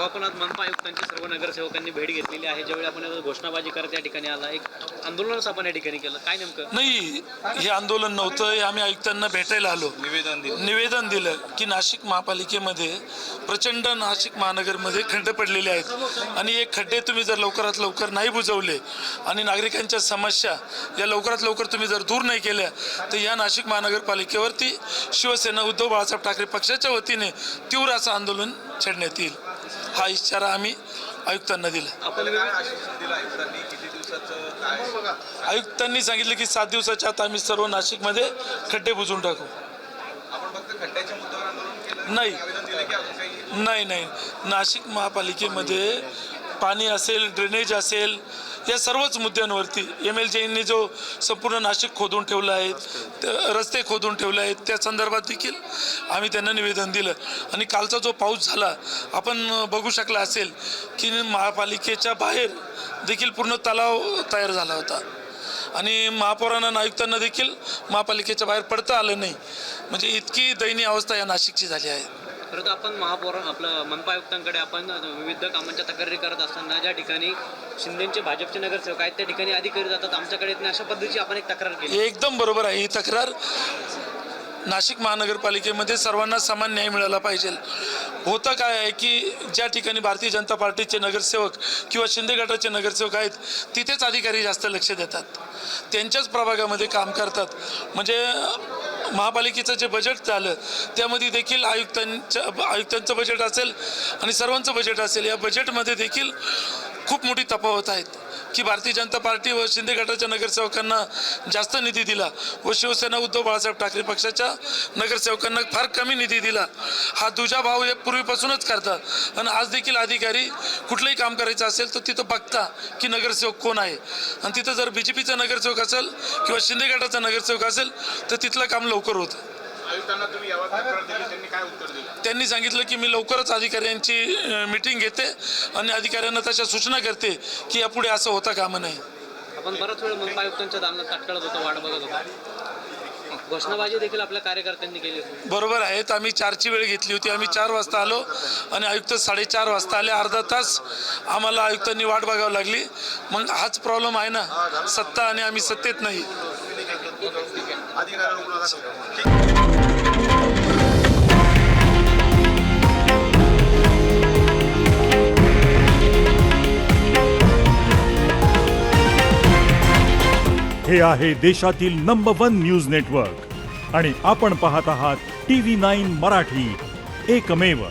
आपण आज मनपा आयुक्तांची सर्व नगरसेवकांनी भेट घेतलेली आहे. ज्यावेळी आपण घोषणाबाजी करत या ठिकाणी आला, एक आंदोलनच आपण या ठिकाणी केलं, काय नेमकं? नाही, हे आंदोलन नव्हतं. हे आम्ही आयुक्तांना भेटायला आलो, निवेदन दिलं की नाशिक महापालिकेमध्ये प्रचंड, नाशिक महानगरमध्ये खड्डे पडलेले आहेत आणि हे खड्डे तुम्ही जर लवकरात लवकर नाही बुजवले आणि नागरिकांच्या समस्या या लवकरात लवकर तुम्ही जर दूर नाही केल्या तर या नाशिक महानगरपालिकेवरती शिवसेना उद्धव बाळासाहेब ठाकरे पक्षाच्या वतीने तीव्र असं आंदोलन छेडण्यात येईल, हा इशारा आम्ही आयुक्तांना दिला. आयुक्तांनी सांगितलं की 7 दिवसाच्या आत आम्ही सर्व नाशिकमध्ये खड्डे बुजवून टाकू. नाही, नाशिक महापालिकेमध्ये पाणी असेल, ड्रेनेज असेल, या सर्वच मुद्द्यांवरती MLJंनी जो संपूर्ण नाशिक खोदून ठेवलं आहे, रस्ते खोदून ठेवले आहेत, त्या संदर्भात देखील आम्ही त्यांना निवेदन दिलं. आणि कालचा जो पाऊस झाला आपण बघू शकला असेल की महापालिकेच्या बाहेर देखील पूर्ण तलाव तयार झाला होता आणि महापौरांना, आयुक्तांना देखील महापालिकेच्या बाहेर पडता आलं नाही. म्हणजे इतकी दयनीय अवस्था या नाशिकची झाली आहे. खरं तर आपण आपलं मनपा आयुक्तांकडे आपण विविध कामांच्या तक्रारी करत असताना ज्या ठिकाणी शिंदेचे भाजपचे नगरसेवक आहेत त्या ठिकाणी अधिकारी जातात, आमच्याकडे येत नाही, अशा पद्धतीची आपण एक तक्रार केली. एकदम बरोबर आहे. ही तक्रार नाशिक महानगरपालिकेमध्ये सर्वांना समान न्याय मिळाला पाहिजे. होतं काय आहे की ज्या ठिकाणी भारतीय जनता पार्टीचे नगरसेवक किंवा शिंदे गटाचे नगरसेवक आहेत तिथेच अधिकारी जास्त लक्ष देतात, त्यांच्याच प्रभागामध्ये काम करतात. म्हणजे महापालिकेचं जे बजेट झालं त्यामध्ये देखील आयुक्तांचं बजेट असेल आणि सर्वांचं बजेट असेल, या बजेटमध्ये देखील खूप मोठी तफावत आहेत की भारतीय जनता पार्टी व शिंदे गटाच्या नगरसेवकांना जास्त निधी दिला व शिवसेना उद्धव बाळासाहेब ठाकरे पक्षाच्या नगरसेवकांना फार कमी निधी दिला. हा दुजाभाव हे पूर्वीपासूनच करतात आणि आज देखील अधिकारी कुठलंही काम करायचं असेल तर तिथं बघता की नगरसेवक कोण आहे आणि तिथं जर BJPचा नगरसेवक असेल किंवा शिंदे गटाचा नगरसेवक असेल तर तिथलं काम लवकर होतं. त्यांनी सांगितलं की मी लवकरच अधिकाऱ्यांची मीटिंग घेते आणि अधिकाऱ्यांना तशा सूचना करते की यापुढे असं होता कामा नये. आपण बराच वेळ मनपा आयुक्तांच्या दालनात ताटकळत होतो, वाट बघत होतो. घोषणाबाजी देखील आपल्या कार्यकर्त्यांनी केली होती. बरोबर आहेत. आम्ही 4ची वेळ घेतली होती. आम्ही 4 वाजता आलो आणि आयुक्त 4:30 वाजता आले. अर्धा तास आम्हाला आयुक्तांनी वाट बघावी लागली. मग हाच प्रॉब्लेम आहे ना, सत्ता आणि आम्ही सत्तेत नाही. हे आहे देशातील नंबर 1 न्यूज नेटवर्क आणि आपण पाहत आहात TV9 मराठी, एकमेव.